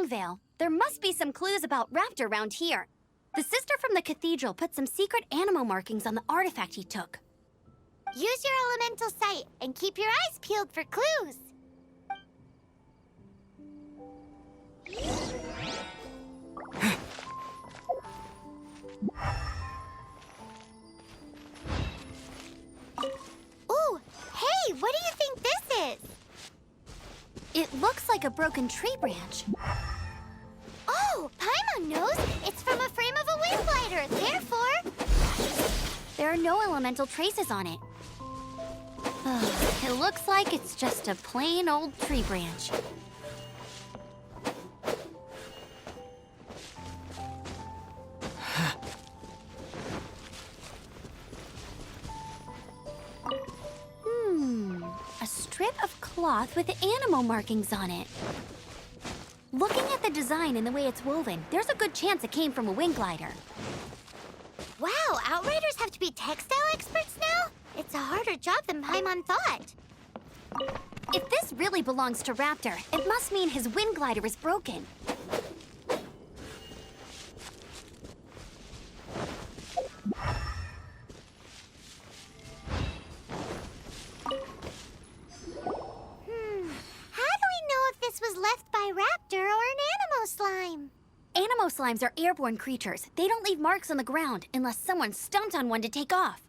Longvale. There must be some clues about Raptor around here. The sister from the cathedral put some secret animal markings on the artifact he took. Use your elemental sight and keep your eyes peeled for clues. Ooh, hey, what do you think this is? It looks like a broken tree branch. Oh, Paimon knows. It's from a frame of a wind glider, therefore... There are no elemental traces on it. It looks like it's just a plain old tree branch. A strip of cloth with animal markings on it. Looking at the design and the way it's woven, there's a good chance it came from a wind glider. Wow, Outriders have to be textile experts now? It's a harder job than Paimon thought. If this really belongs to Raptor, it must mean his wind glider is broken. How do we know if this was left by Raptor or an Animo slime? Animo slimes are airborne creatures. They don't leave marks on the ground unless someone stomped on one to take off.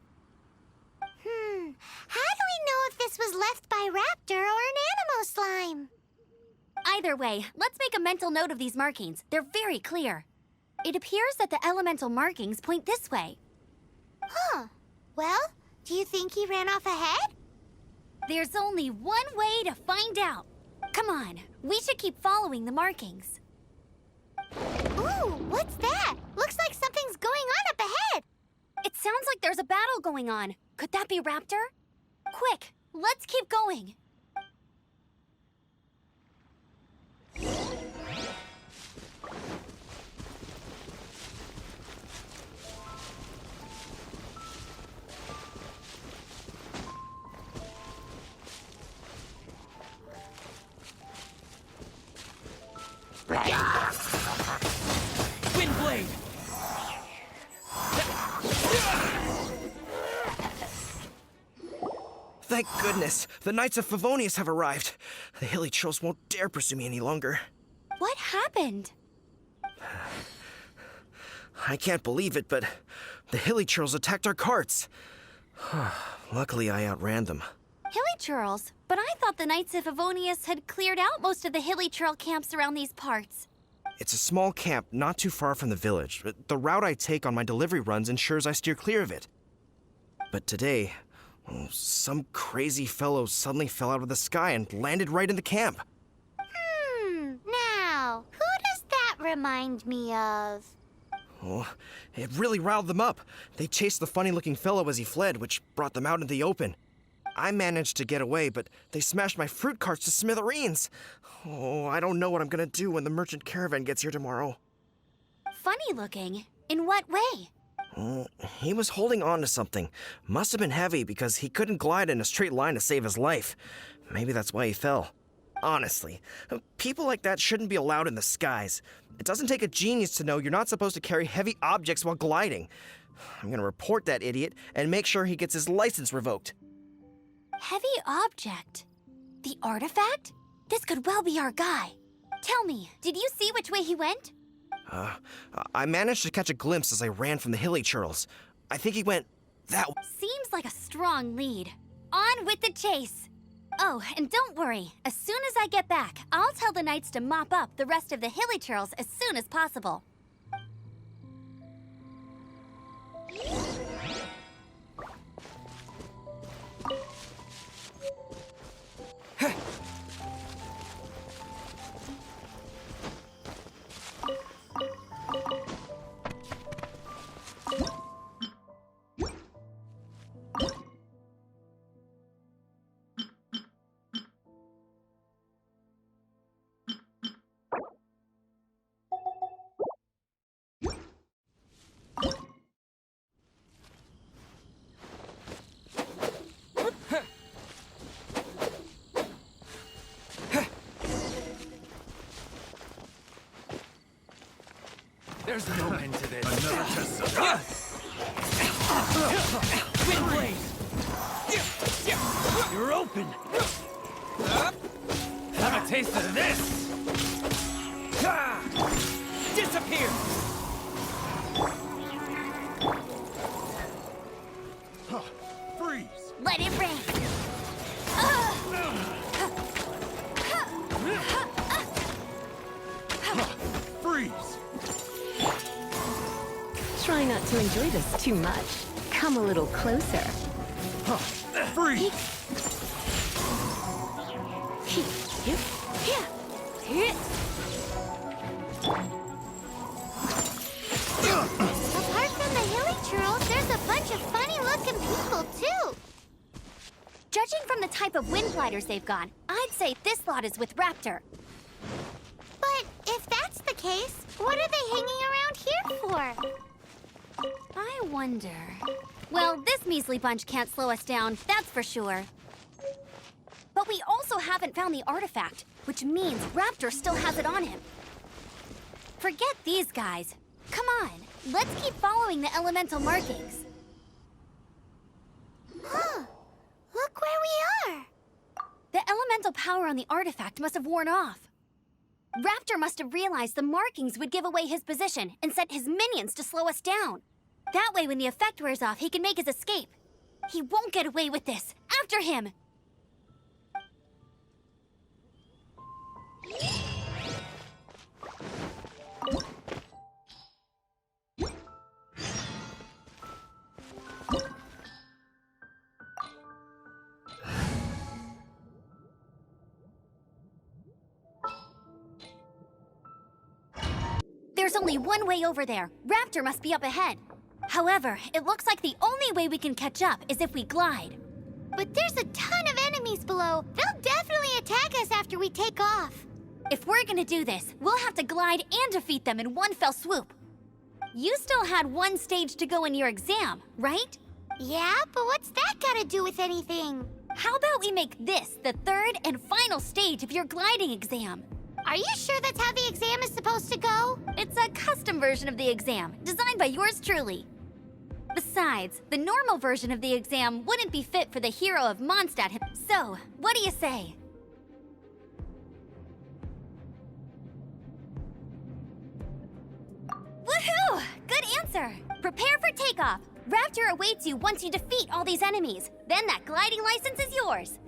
How do we know if this was left by Raptor or an Animo slime? Either way, let's make a mental note of these markings. They're very clear. It appears that the elemental markings point this way. Huh. Well, do you think he ran off ahead? There's only one way to find out. Come on, we should keep following the markings. Ooh, what's that? Looks like something's going on up ahead. It sounds like there's a battle going on. Could that be Raptor? Quick, let's keep going. Windblade! Thank goodness, the Knights of Favonius have arrived. The hilly trolls won't dare pursue me any longer. What happened? I can't believe it, but the hilly trolls attacked our carts. Luckily, I outran them. Hilly churls? But I thought the Knights of Favonius had cleared out most of the hilly churl camps around these parts. It's a small camp not too far from the village. The route I take on my delivery runs ensures I steer clear of it. But today, some crazy fellow suddenly fell out of the sky and landed right in the camp. Now, who does that remind me of? Oh, it really riled them up. They chased the funny-looking fellow as he fled, which brought them out into the open. I managed to get away, but they smashed my fruit carts to smithereens. Oh, I don't know what I'm gonna do when the merchant caravan gets here tomorrow. Funny looking? In what way? He was holding on to something. Must have been heavy because he couldn't glide in a straight line to save his life. Maybe that's why he fell. Honestly, people like that shouldn't be allowed in the skies. It doesn't take a genius to know you're not supposed to carry heavy objects while gliding. I'm gonna report that idiot and make sure he gets his license revoked. Heavy object? The artifact? This could well be our guy. Tell me, did you see which way he went? I managed to catch a glimpse as I ran from the hilly churls. I think he went that way. Seems like a strong lead. On with the chase. Oh, and don't worry. As soon as I get back, I'll tell the knights to mop up the rest of the hilly churls as soon as possible. There's no end to this. Another test cell. Wind blade! You're open! Have a taste of this! Disappear! Freeze! Let it rain. Freeze! Try not to enjoy this too much. Come a little closer. Freeze! Apart from the hilly churls, there's a bunch of funny-looking people, too. Judging from the type of wind gliders they've got, I'd say this lot is with Raptor. But if that's the case, what are they hanging around here for? I wonder... Well, this measly bunch can't slow us down, that's for sure. But we also haven't found the artifact, which means Raptor still has it on him. Forget these guys. Come on, let's keep following the elemental markings. Huh. Look where we are. The elemental power on the artifact must have worn off. Raptor must have realized the markings would give away his position and sent his minions to slow us down. That way, when the effect wears off, he can make his escape. He won't get away with this. After him! There's only one way over there. Raptor must be up ahead. However, it looks like the only way we can catch up is if we glide. But there's a ton of enemies below. They'll definitely attack us after we take off. If we're gonna do this, we'll have to glide and defeat them in one fell swoop. You still had one stage to go in your exam, right? Yeah, but what's that got to do with anything? How about we make this the third and final stage of your gliding exam? Are you sure that's how the exam is supposed to go? It's a custom version of the exam, designed by yours truly. Besides, the normal version of the exam wouldn't be fit for the hero of Mondstadt. So, what do you say? Woohoo! Good answer! Prepare for takeoff. Raptor awaits you once you defeat all these enemies. Then that gliding license is yours.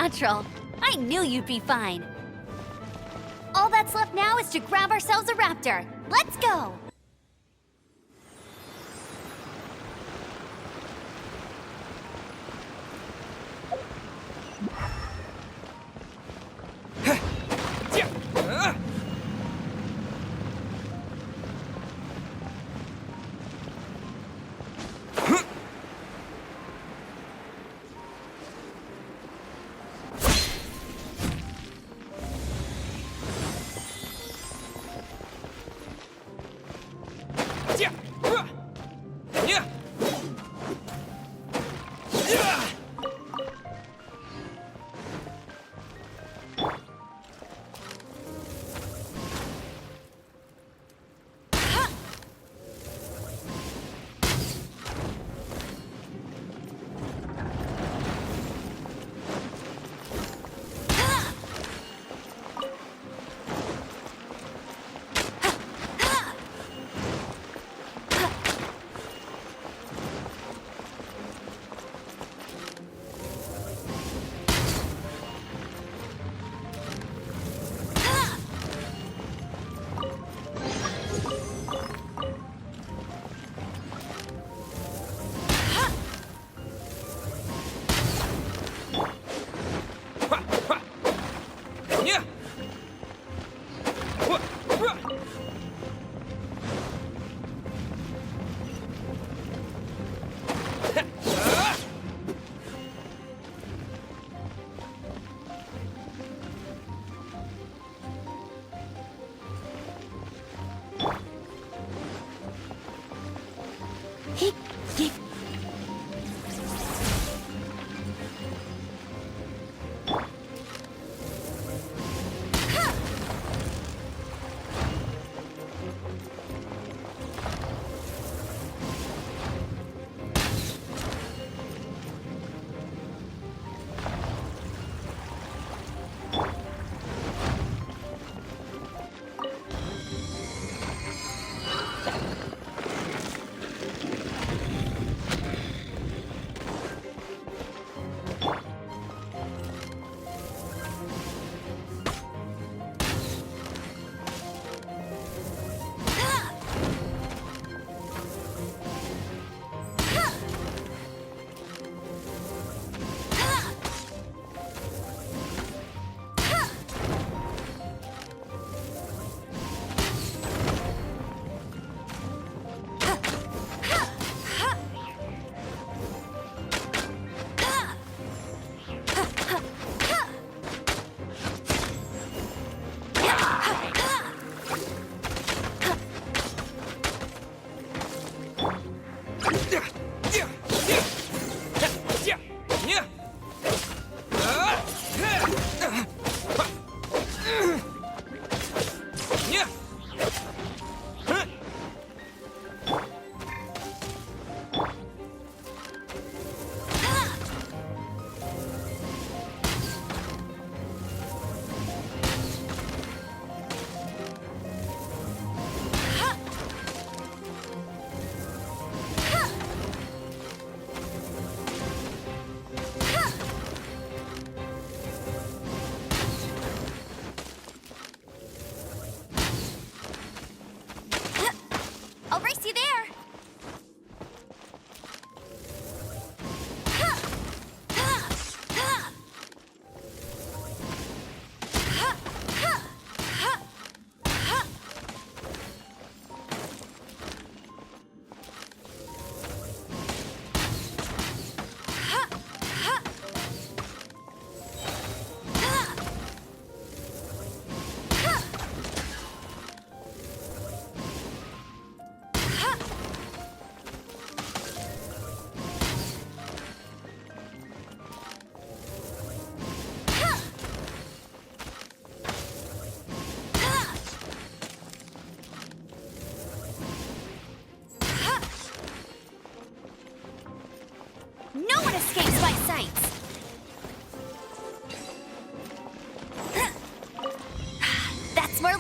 natural. I knew you'd be fine. All that's left now is to grab ourselves a raptor. Let's go!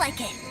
like it.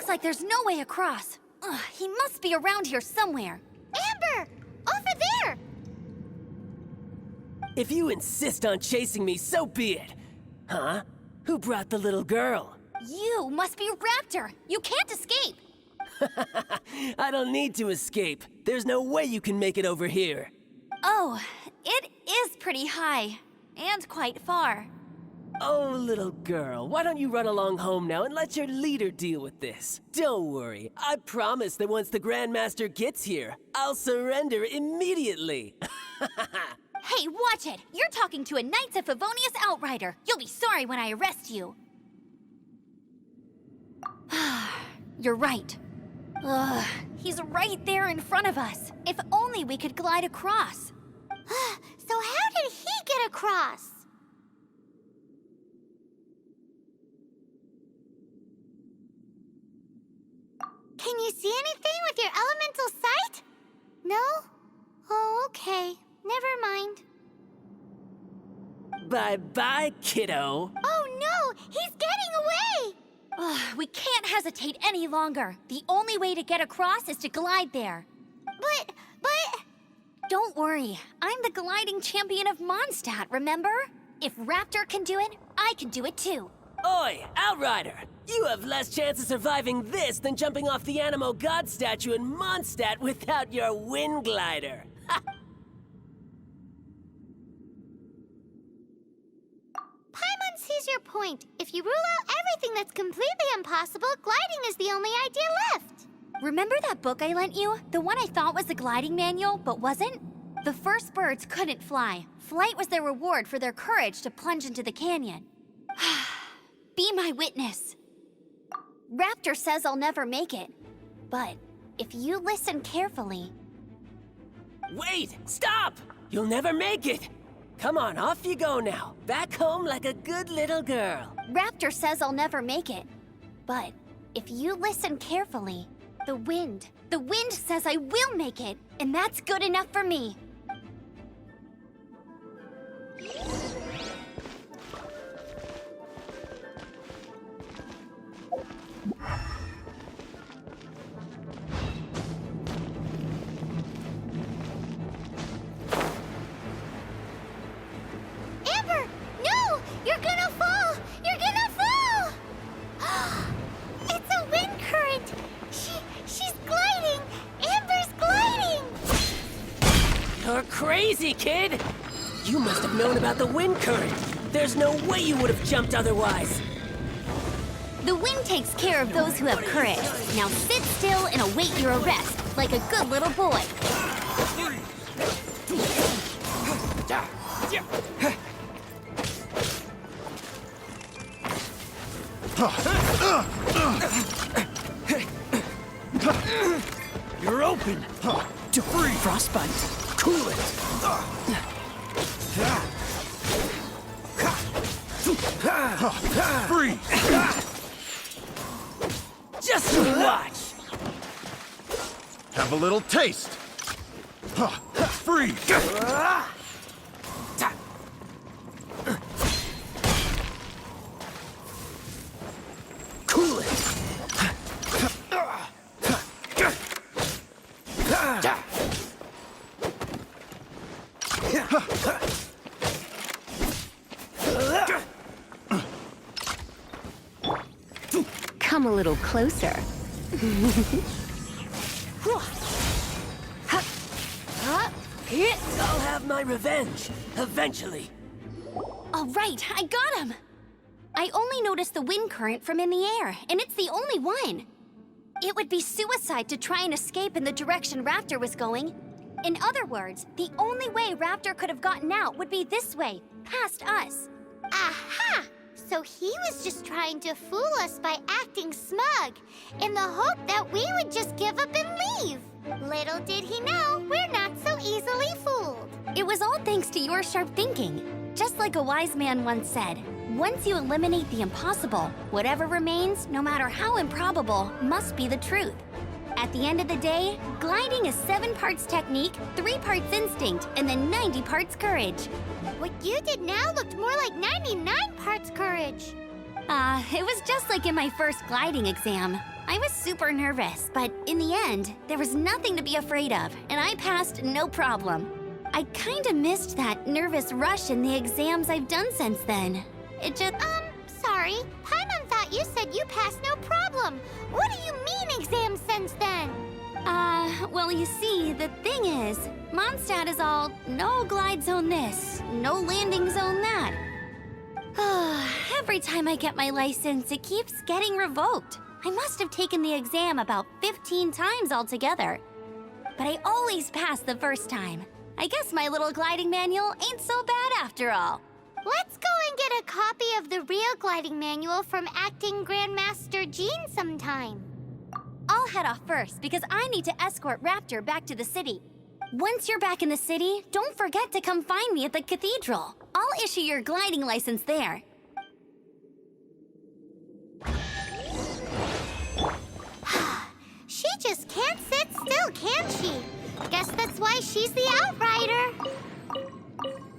looks like there's no way across. Ugh, he must be around here somewhere. Amber! Over there! If you insist on chasing me, so be it. Huh? Who brought the little girl? You must be Raptor. You can't escape. I don't need to escape. There's no way you can make it over here. Oh, it is pretty high. And quite far. Oh, little girl, why don't you run along home now and let your leader deal with this? Don't worry, I promise that once the Grandmaster gets here, I'll surrender immediately. Hey, watch it! You're talking to a Knights of Favonius outrider. You'll be sorry when I arrest you. You're right. Ugh, he's right there in front of us. If only we could glide across. So how did he get across? Can you see anything with your elemental sight? No? Oh, okay. Never mind. Bye-bye, kiddo. Oh no! He's getting away! Ugh, we can't hesitate any longer. The only way to get across is to glide there. But... Don't worry. I'm the gliding champion of Mondstadt, remember? If Raptor can do it, I can do it too. Oi, Outrider! You have less chance of surviving this than jumping off the Animo God statue in Mondstadt without your wind glider. Paimon sees your point. If you rule out everything that's completely impossible, gliding is the only idea left. Remember that book I lent you? The one I thought was the gliding manual, but wasn't? The first birds couldn't fly. Flight was their reward for their courage to plunge into the canyon. Be my witness. Raptor says I'll never make it. But if you listen carefully... Wait! Stop! You'll never make it! Come on, off you go now. Back home like a good little girl. Raptor says I'll never make it. But if you listen carefully, the wind says I will make it, and that's good enough for me. Amber! No! You're gonna fall! You're gonna fall! It's a wind current! She's gliding! Amber's gliding! You're crazy, kid! You must have known about the wind current. There's no way you would have jumped otherwise. The wind takes care of those who have courage. Now sit still and await your arrest, like a good little boy. You're open. To free. Frostbite. Cool it. Free. Just watch. Have a little taste. Free. Cool it. Come a little closer. I'll have my revenge, eventually. All right, I got him. I only noticed the wind current from in the air, and it's the only one. It would be suicide to try and escape in the direction Raptor was going. In other words, the only way Raptor could have gotten out would be this way, past us. Aha! So he was just trying to fool us by acting smug, in the hope that we would just give up and leave. Little did he know, we're not so easily fooled. It was all thanks to your sharp thinking. Just like a wise man once said, once you eliminate the impossible, whatever remains, no matter how improbable, must be the truth. At the end of the day, gliding is 7 parts technique, 3 parts instinct, and then 90 parts courage. What you did now looked more like 99 parts courage. It was just like in my first gliding exam. I was super nervous, but in the end, there was nothing to be afraid of, and I passed no problem. I kinda missed that nervous rush in the exams I've done since then. It just... Sorry. Paimon thought you said you passed no problem. What do you mean exams since then? Well, you see, the thing is, Mondstadt is all no glide zone this, no landing zone that. Every time I get my license, it keeps getting revoked. I must have taken the exam about 15 times altogether. But I always pass the first time. I guess my little gliding manual ain't so bad after all. Let's go and get a copy of the real gliding manual from Acting Grandmaster Jean sometime. I'll head off first because I need to escort Raptor back to the city. Once you're back in the city, don't forget to come find me at the cathedral. I'll issue your gliding license there. She just can't sit still, can she? Guess that's why she's the Outrider.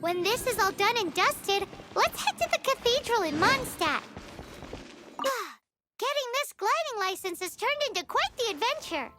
When this is all done and dusted, let's head to the cathedral in Mondstadt. Getting this gliding license has turned into quite the adventure.